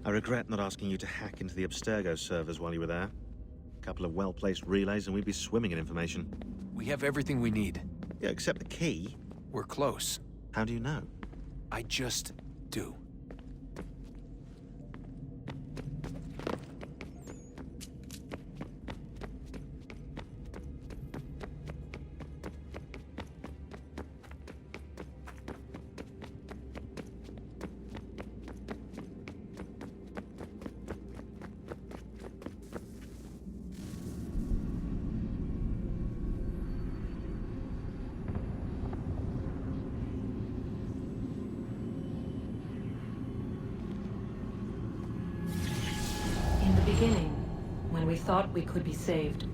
I regret not asking you to hack into the Abstergo servers while you were there. A couple of well-placed relays and we'd be swimming in information. We have everything we need. Yeah, except the key. We're close. How do you know? I just do. Beginning, when we thought we could be saved,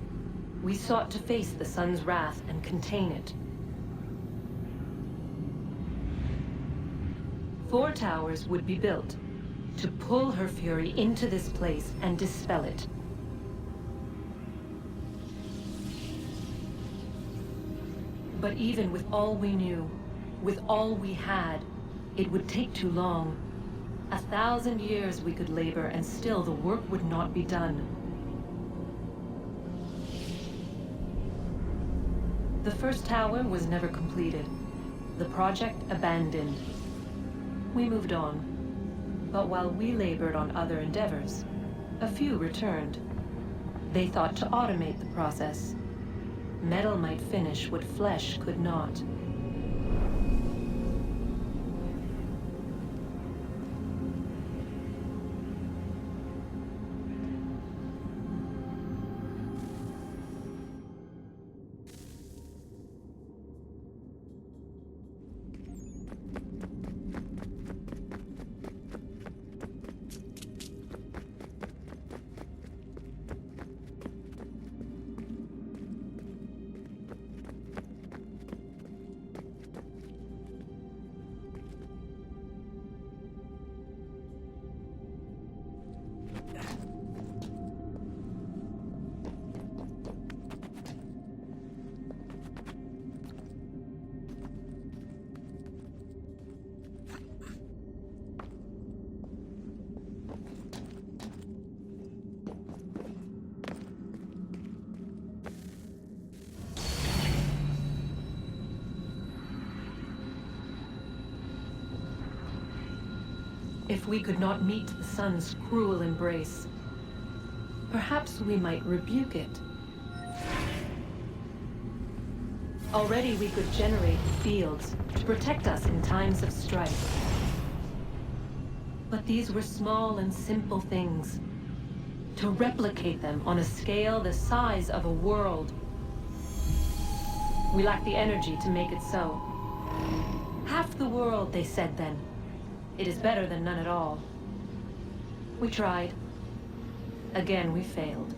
we sought to face the sun's wrath and contain it. 4 towers would be built to pull her fury into this place and dispel it. But even with all we knew, with all we had, it would take too long. 1,000 years we could labor, and still the work would not be done. The first tower was never completed. The project abandoned. We moved on. But while we labored on other endeavors, a few returned. They thought to automate the process. Metal might finish what flesh could not. If we could not meet the sun's cruel embrace, perhaps we might rebuke it. Already we could generate fields to protect us in times of strife. But these were small and simple things. To replicate them on a scale the size of a world, we lacked the energy to make it so. Half the world, they said then. It is better than none at all. We tried. Again, we failed.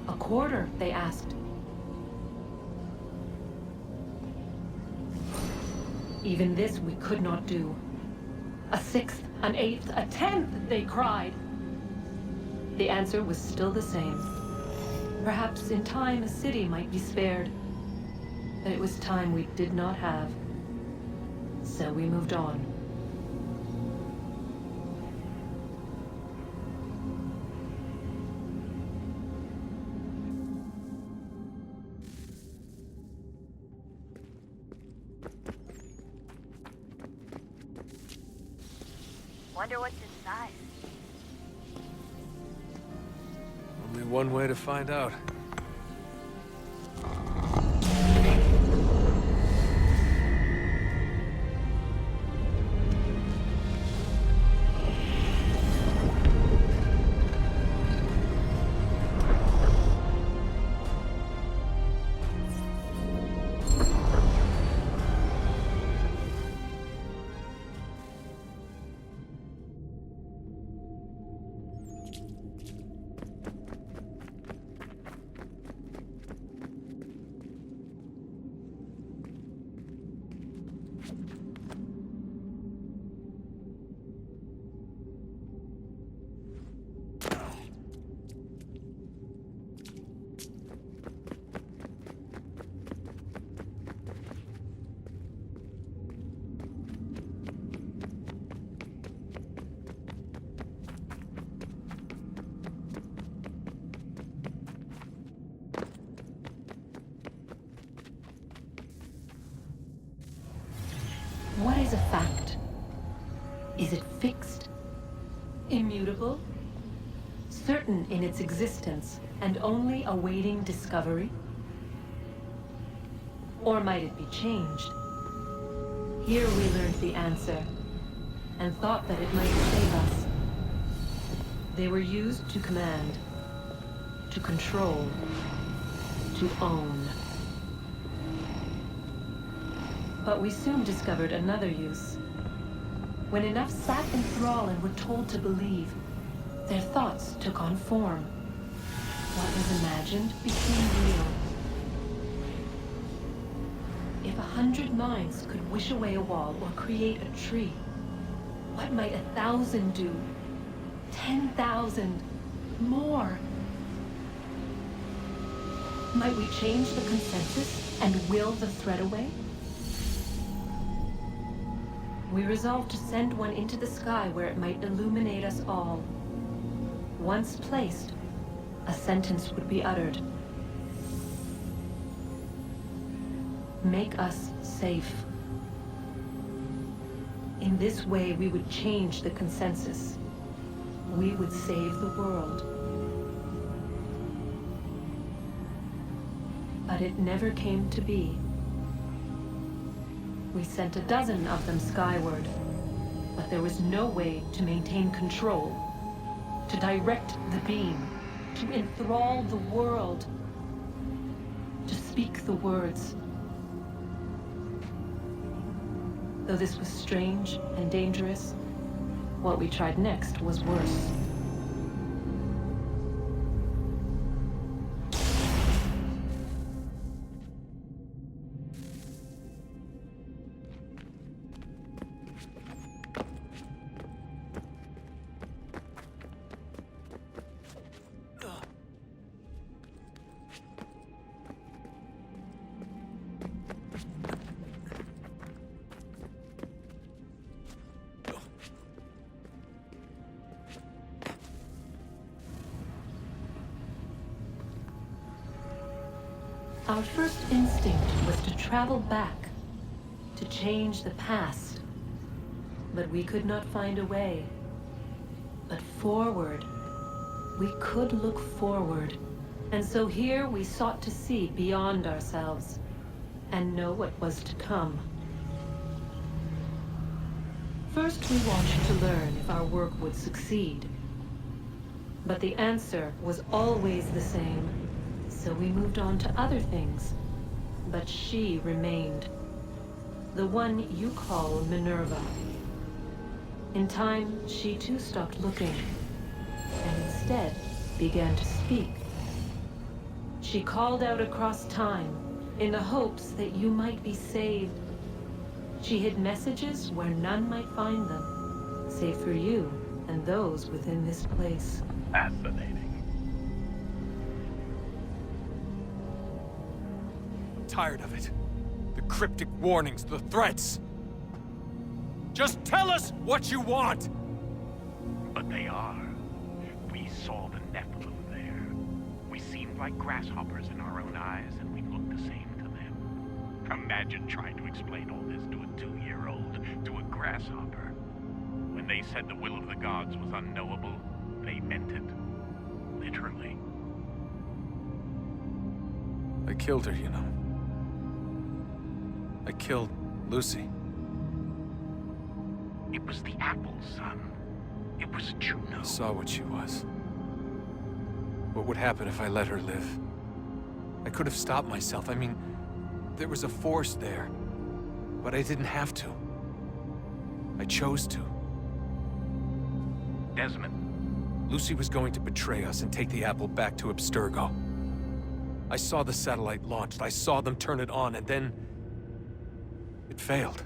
A quarter, they asked. Even this we could not do. A 1/6, an 1/8, a 1/10, they cried. The answer was still the same. Perhaps in time a city might be spared. But it was time we did not have. So we moved on. Wonder what's inside. Only one way to find out. fact? Is it fixed? Immutable? Certain in its existence and only awaiting discovery? Or might it be changed? Here we learned the answer, and thought that it might save us. They were used to command, to control, to own. But we soon discovered another use. When enough sat in thrall and were told to believe, their thoughts took on form. What was imagined became real. If 100 minds could wish away a wall or create a tree, what might 1,000 do? 10,000? More? Might we change the consensus and will the threat away? We resolved to send one into the sky where it might illuminate us all. Once placed, a sentence would be uttered. Make us safe. In this way, we would change the consensus. We would save the world. But it never came to be. We sent a dozen of them skyward, but there was no way to maintain control, to direct the beam, to enthrall the world, to speak the words. Though this was strange and dangerous, what we tried next was worse. Our first instinct was to travel back, to change the past. But we could not find a way. But forward. We could look forward. And so here we sought to see beyond ourselves, and know what was to come. First we watched to learn if our work would succeed. But the answer was always the same. So we moved on to other things, but she remained. The one you call Minerva. In time, she too stopped looking, and instead began to speak. She called out across time, in the hopes that you might be saved. She hid messages where none might find them, save for you and those within this place. Fascinating. Tired of it. The cryptic warnings, the threats. Just tell us what you want! But they are. We saw the Nephilim there. We seemed like grasshoppers in our own eyes, and we looked the same to them. Imagine trying to explain all this to a 2-year-old, to a grasshopper. When they said the will of the gods was unknowable, they meant it. Literally. I killed her, you know. I killed Lucy. It was the apple, son. It was Juno. I saw what she was. What would happen if I let her live? I could have stopped myself. I mean, there was a force there. But I didn't have to. I chose to. Desmond. Lucy was going to betray us and take the apple back to Abstergo. I saw the satellite launched. I saw them turn it on, and then it failed.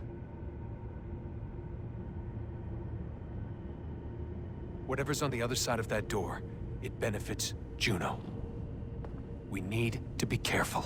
Whatever's on the other side of that door, it benefits Juno. We need to be careful.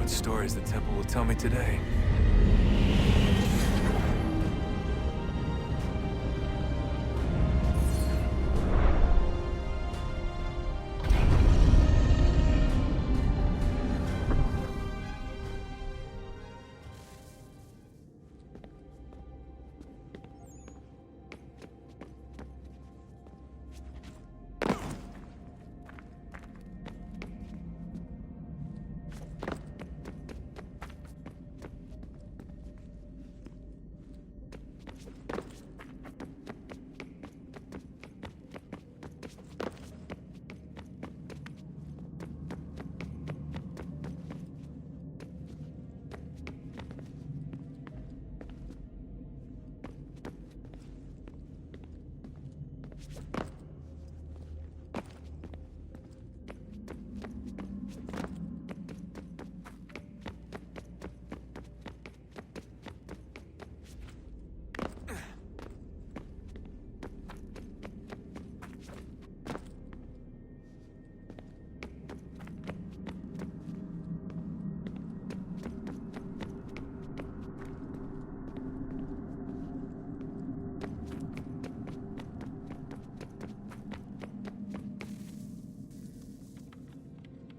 Stories the temple will tell me today.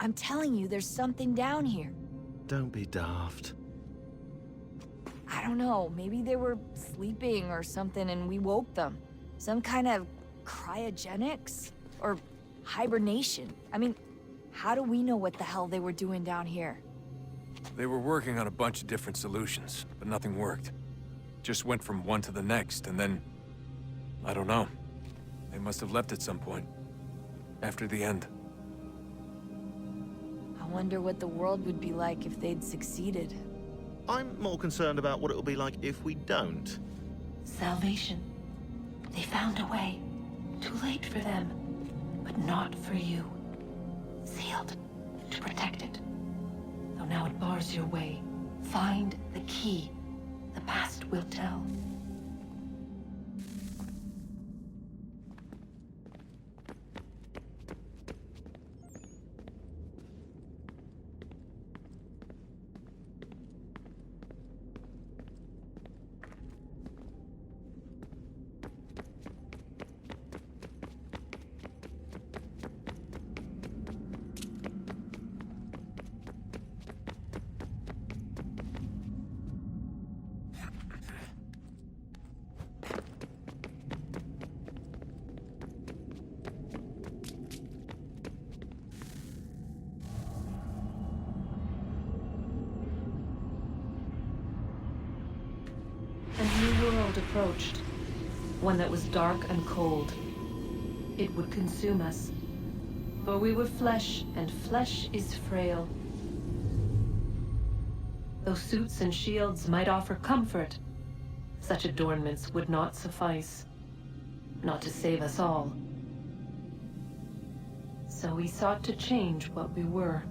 I'm telling you, there's something down here. Don't be daft. I don't know, maybe they were sleeping or something and we woke them. Some kind of cryogenics? Or hibernation? I mean, how do we know what the hell they were doing down here? They were working on a bunch of different solutions, but nothing worked. Just went from one to the next, and then... I don't know. They must have left at some point. After the end. I wonder what the world would be like if they'd succeeded. I'm more concerned about what it'll be like if we don't. Salvation. They found a way. Too late for them, but not for you. Sealed to protect it. Though now it bars your way. Find the key. The past will tell. A new world approached. One that was dark and cold. It would consume us. For we were flesh, and flesh is frail. Though suits and shields might offer comfort, such adornments would not suffice. Not to save us all. So we sought to change what we were.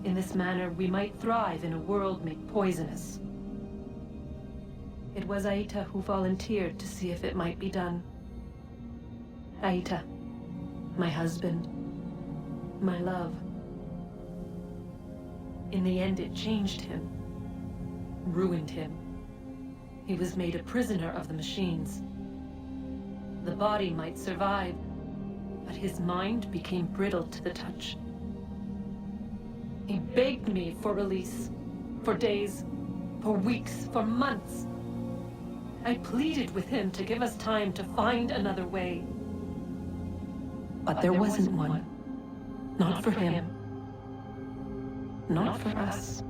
In this manner, we might thrive in a world made poisonous. It was Aita who volunteered to see if it might be done. Aita, my husband, my love. In the end, it changed him, ruined him. He was made a prisoner of the machines. The body might survive, but his mind became brittle to the touch. He begged me for release, for days, for weeks, for months. I pleaded with him to give us time to find another way. But there wasn't one. Not for him. Not for us.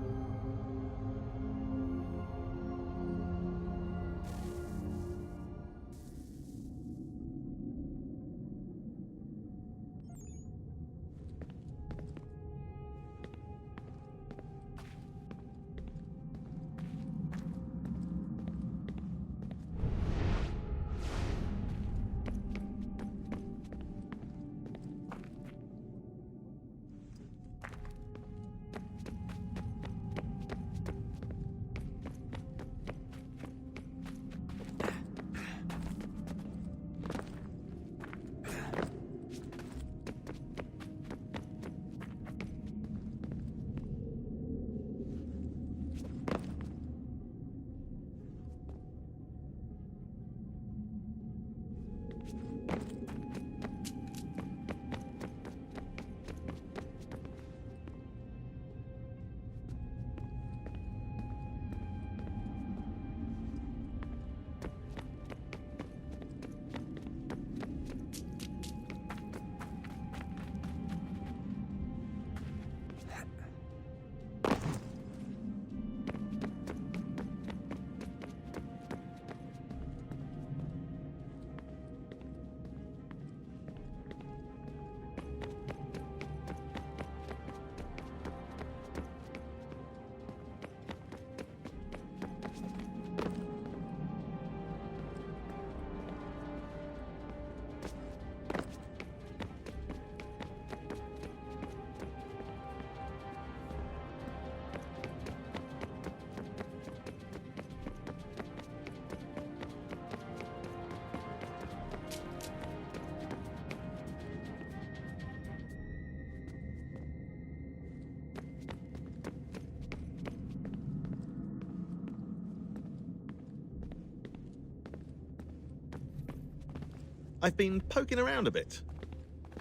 I've been poking around a bit.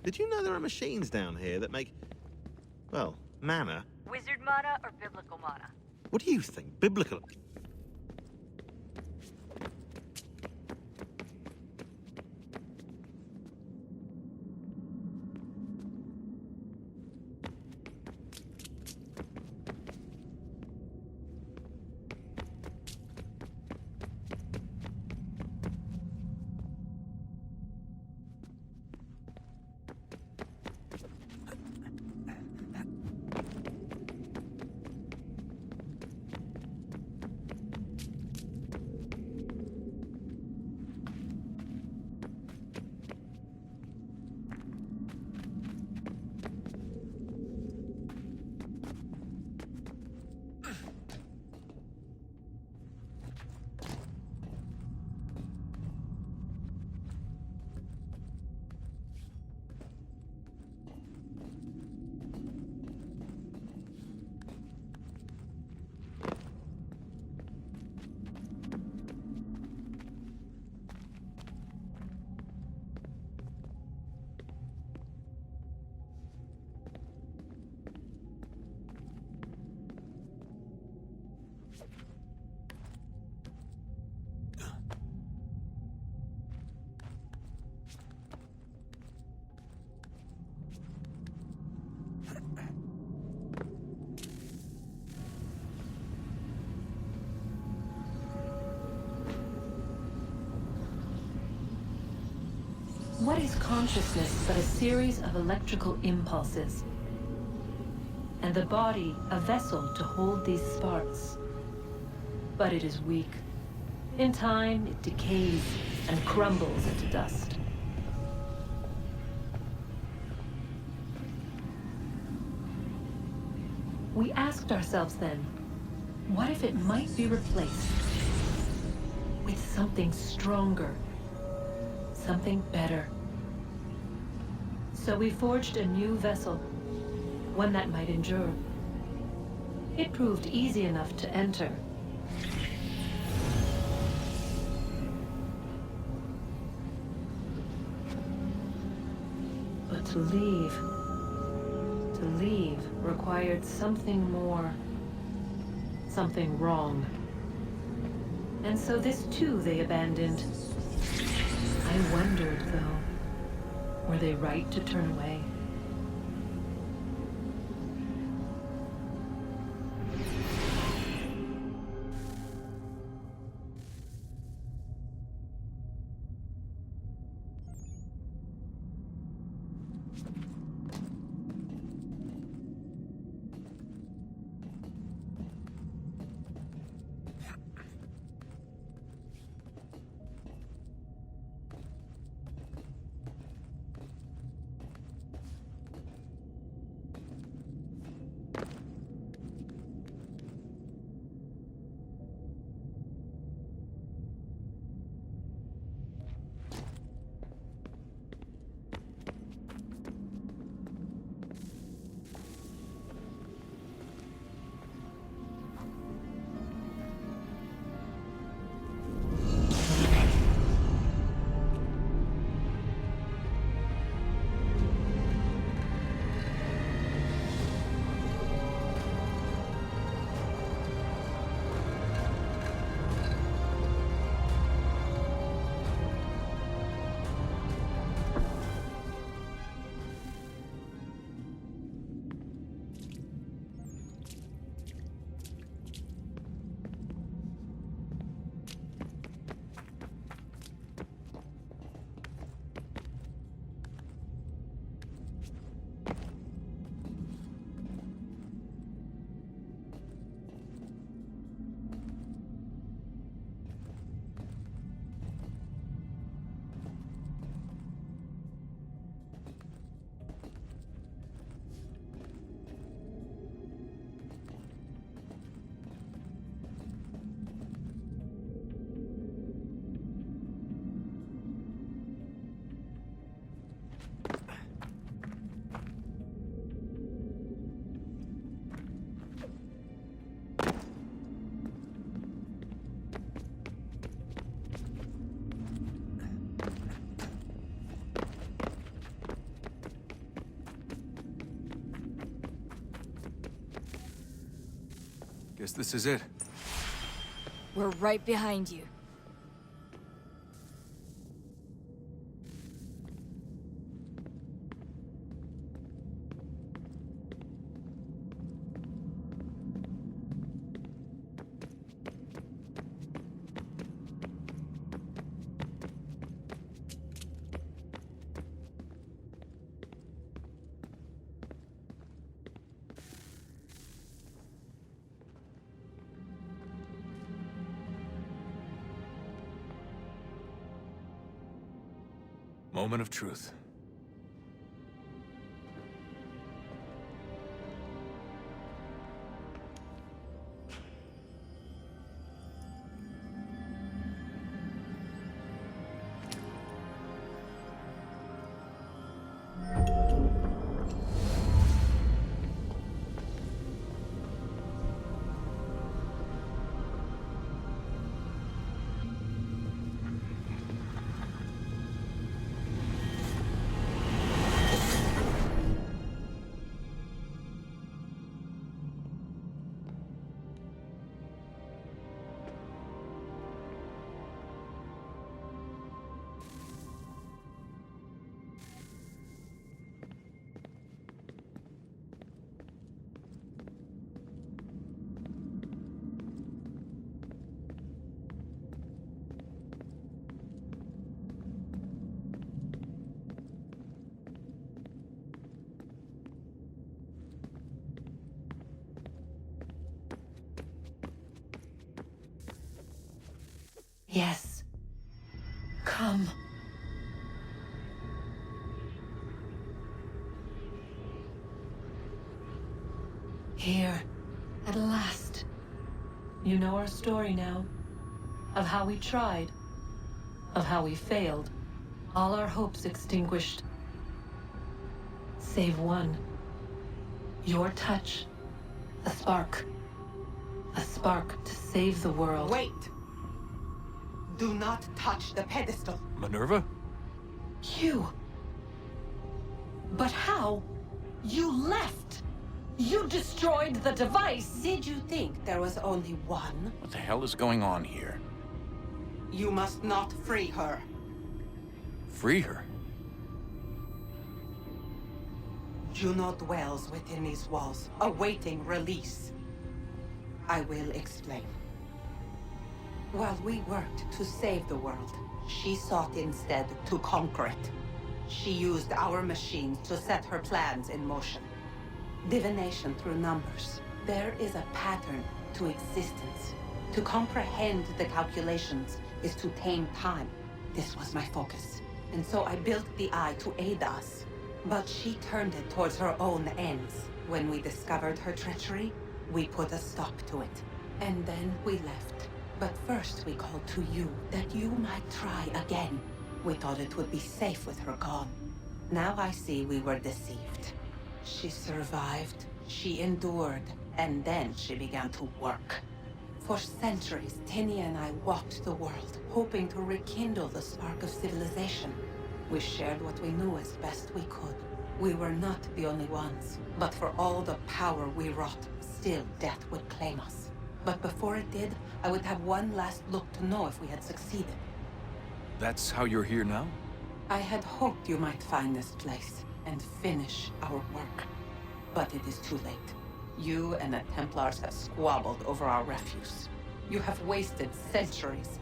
Did you know there are machines down here that make, well, mana? Wizard mana or biblical mana? What do you think? Biblical? What is consciousness but a series of electrical impulses? And the body a vessel to hold these sparks. But it is weak. In time, it decays and crumbles into dust. We asked ourselves then, what if it might be replaced with something stronger? Something better. So we forged a new vessel, one that might endure. It proved easy enough to enter. But to leave required something more, something wrong. And so this too they abandoned. I wondered, though, were they right to turn away? Guess this is it. We're right behind you. Moment of truth. Yes. Come. Here, at last. You know our story now. Of how we tried. Of how we failed. All our hopes extinguished. Save one. Your touch. A spark. A spark to save the world. Wait! Do not touch the pedestal. Minerva? You. But how? You left. You destroyed the device. Did you think there was only one? What the hell is going on here? You must not free her. Free her? Juno dwells within these walls, awaiting release. I will explain. While we worked to save the world, she sought instead to conquer it. She used our machines to set her plans in motion. Divination through numbers. There is a pattern to existence. To comprehend the calculations is to tame time. This was my focus. And so I built the eye to aid us. But she turned it towards her own ends. When we discovered her treachery, we put a stop to it. And then we left. But first we called to you, that you might try again. We thought it would be safe with her gone. Now I see we were deceived. She survived, she endured, and then she began to work. For centuries, Tinia and I walked the world, hoping to rekindle the spark of civilization. We shared what we knew as best we could. We were not the only ones, but for all the power we wrought, still death would claim us. But before it did, I would have one last look to know if we had succeeded. That's how you're here now? I had hoped you might find this place and finish our work. But it is too late. You and the Templars have squabbled over our refuse. You have wasted centuries,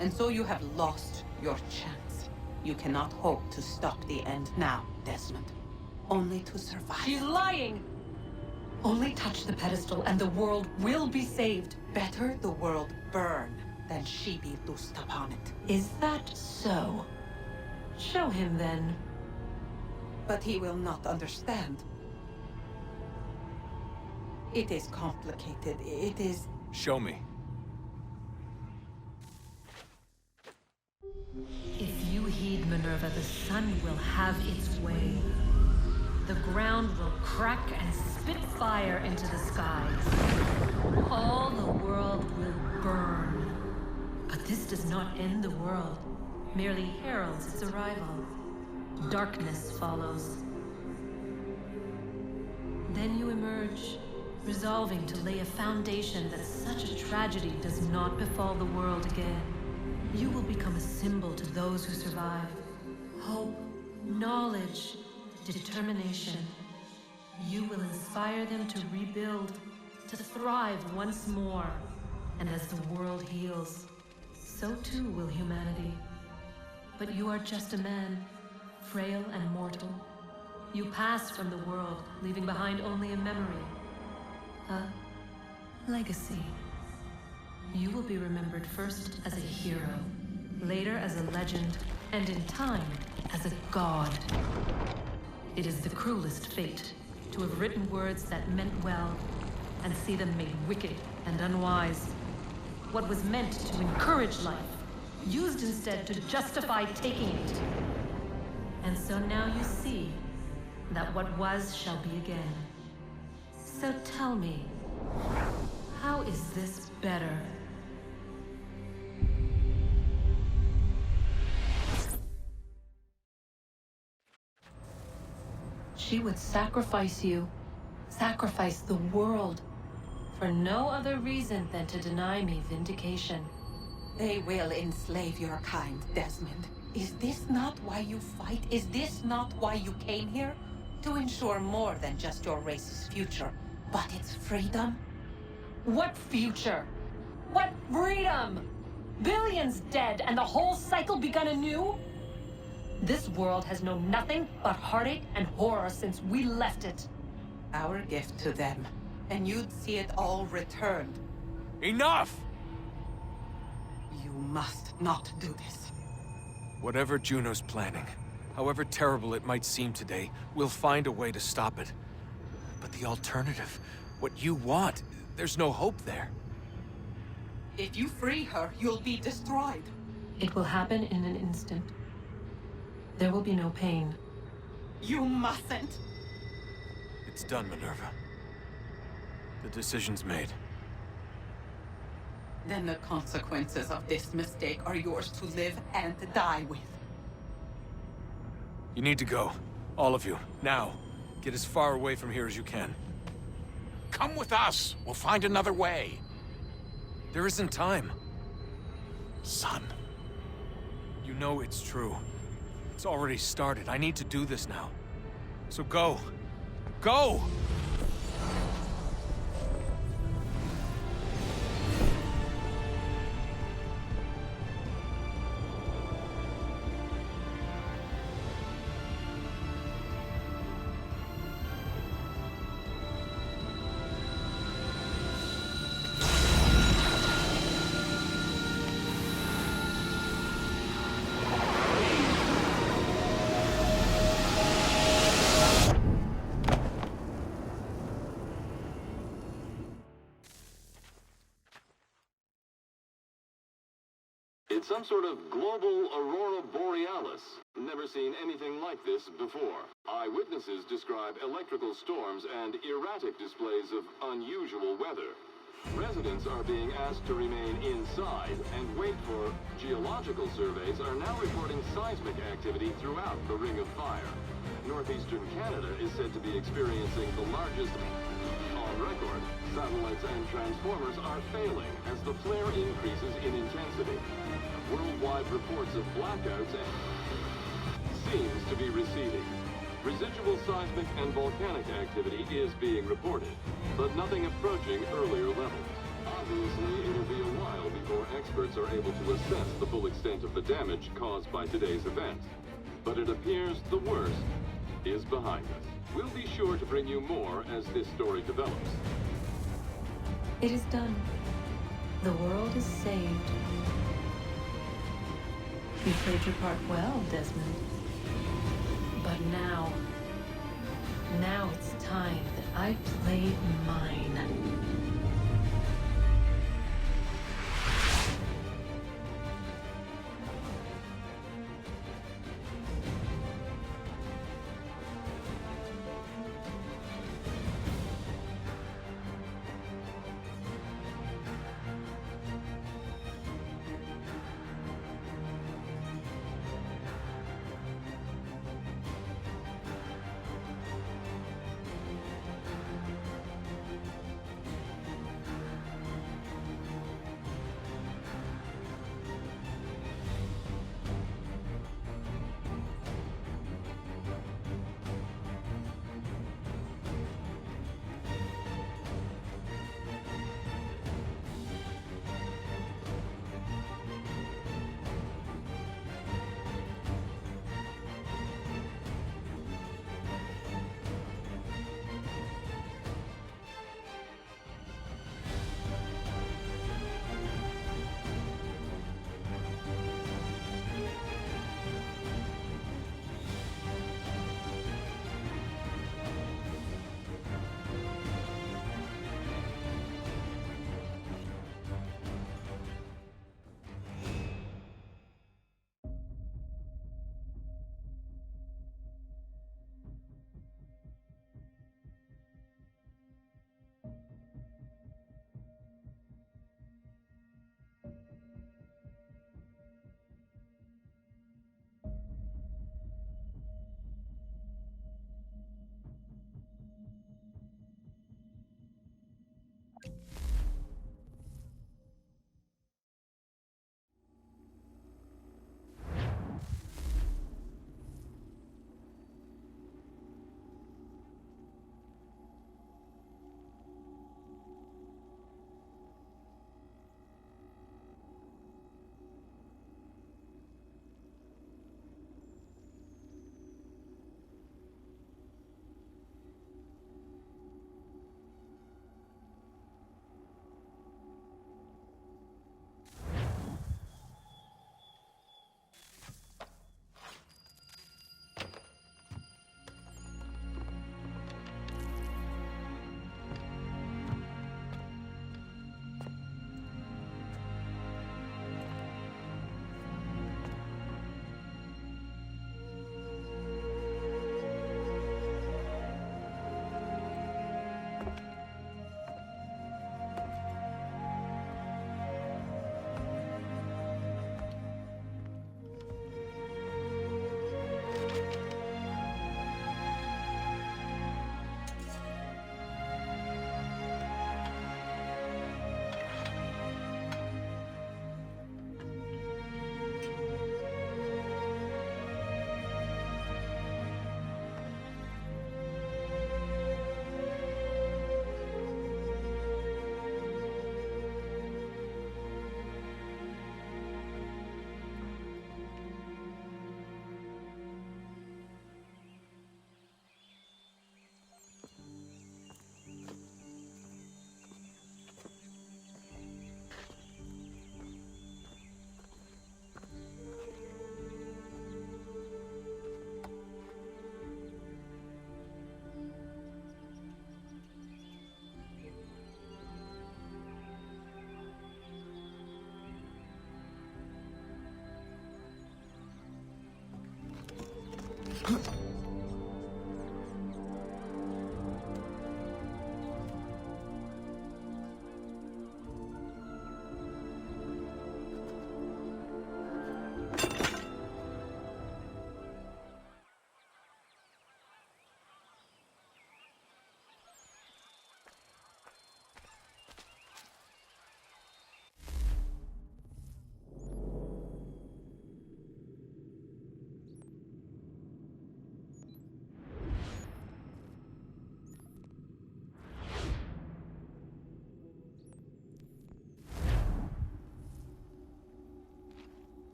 and so you have lost your chance. You cannot hope to stop the end now, Desmond. Only to survive. She's lying! Only touch the pedestal and the world will be saved. Better the world burn than she be loosed upon it. Is that so? Show him then. But he will not understand. It is complicated. It is... Show me. If you heed Minerva, the sun will have its way. The ground will crack and spit fire into the skies. All the world will burn. But this does not end the world, merely heralds its arrival. Darkness follows. Then you emerge, resolving to lay a foundation that such a tragedy does not befall the world again. You will become a symbol to those who survive. Hope, knowledge, determination. You will inspire them to rebuild, to thrive once more. And as the world heals, so too will humanity. But you are just a man, frail and mortal. You pass from the world, leaving behind only a memory. A legacy. You will be remembered first as a hero, later as a legend, and in time, as a god. It is the cruelest fate to have written words that meant well, and see them made wicked and unwise. What was meant to encourage life, used instead to justify taking it. And so now you see that what was shall be again. So tell me, how is this better? She would sacrifice you, sacrifice the world, for no other reason than to deny me vindication. They will enslave your kind, Desmond. Is this not why you fight? Is this not why you came here? To ensure more than just your race's future, but its freedom? What future? What freedom? Billions dead and the whole cycle begun anew? This world has known nothing but heartache and horror since we left it. Our gift to them, and you'd see it all returned. Enough! You must not do this. Whatever Juno's planning, however terrible it might seem today, we'll find a way to stop it. But the alternative, what you want, there's no hope there. If you free her, you'll be destroyed. It will happen in an instant. There will be no pain. You mustn't. It's done, Minerva. The decision's made. Then the consequences of this mistake are yours to live and die with. You need to go. All of you. Now. Get as far away from here as you can. Come with us. We'll find another way. There isn't time. Son. You know it's true. It's already started. I need to do this now. So go. Go! It's some sort of global aurora borealis. Never seen anything like this before. Eyewitnesses describe electrical storms and erratic displays of unusual weather. Residents are being asked to remain inside and wait for geological surveys are now reporting seismic activity throughout the Ring of Fire. Northeastern Canada is said to be experiencing the largest on record. Satellites and transformers are failing as the flare increases in intensity. Worldwide reports of blackouts seems to be receding. Residual seismic and volcanic activity is being reported, but nothing approaching earlier levels. Obviously, it'll be a while before experts are able to assess the full extent of the damage caused by today's event. But it appears the worst is behind us. We'll be sure to bring you more as this story develops. It is done. The world is saved. You played your part well, Desmond. But now it's time that I played mine.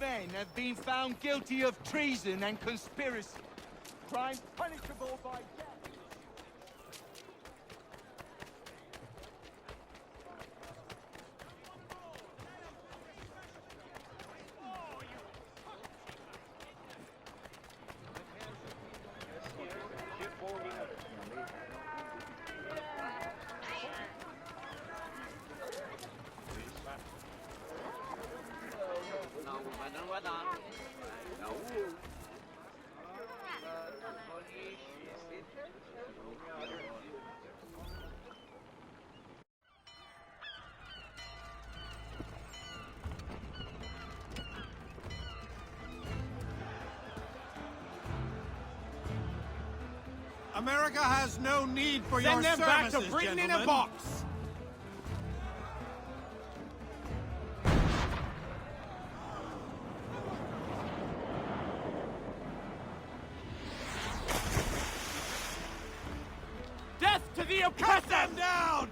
men have been found guilty of treason and conspiracy. Crimes punishable by death. America has no need for your Send them back services, to Britain in a gentlemen. box! Death to the oppressor! Cut them down!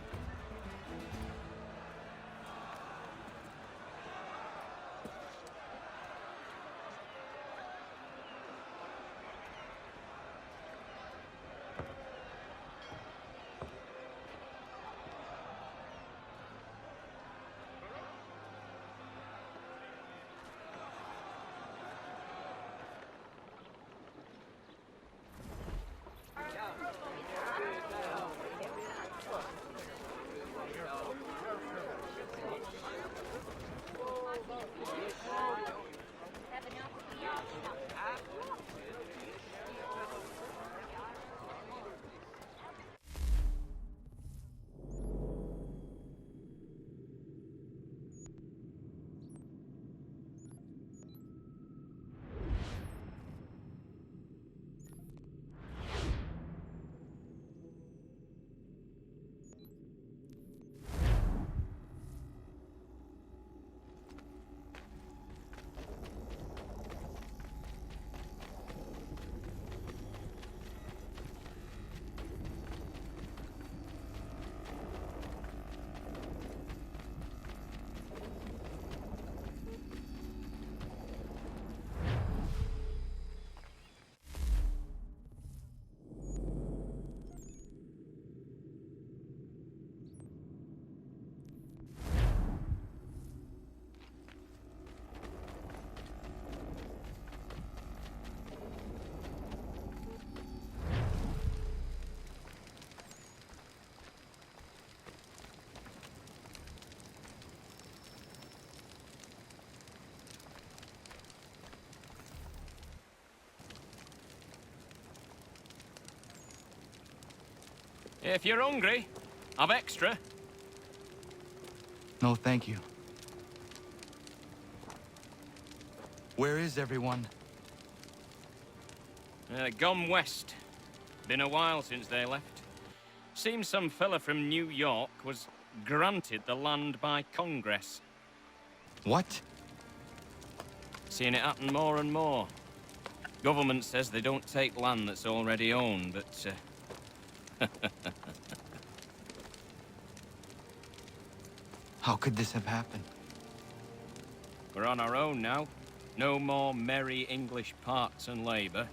If you're hungry, I've extra. No, thank you. Where is everyone? Gone west. Been a while since they left. Seems some fella from New York was granted the land by Congress. What? Seeing it happen more and more. Government says they don't take land that's already owned, but How could this have happened? we're on our own now. No more merry English parts and labour,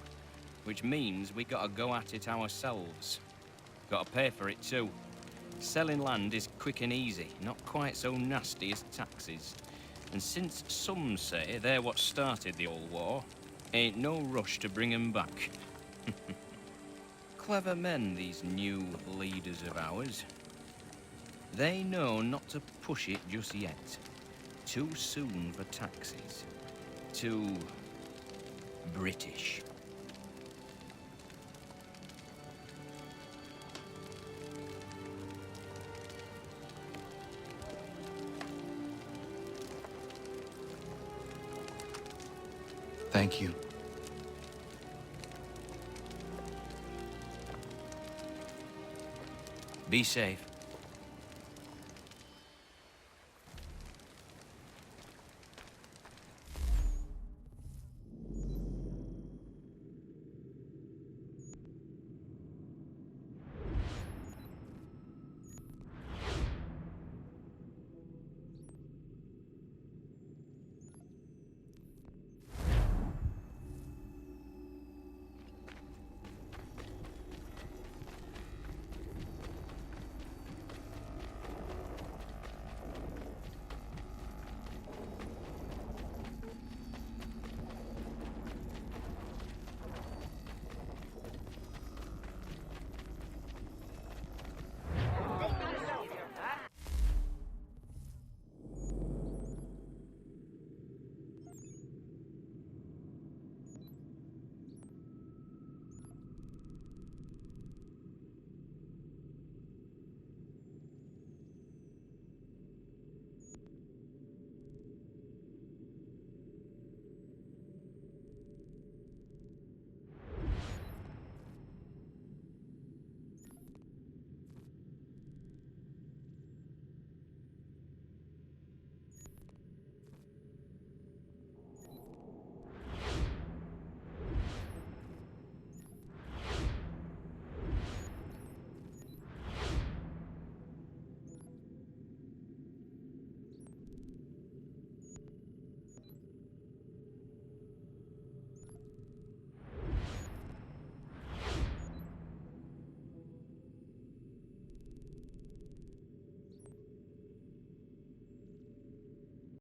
which means we gotta go at it ourselves. Gotta pay for it too. Selling land is quick and easy, not quite so nasty as taxes. And since some say they're what started the old war, ain't no rush to bring 'em back. Clever men, these new leaders of ours. They know not to push it just yet. Too soon for taxes. Too British. Thank you. Be safe.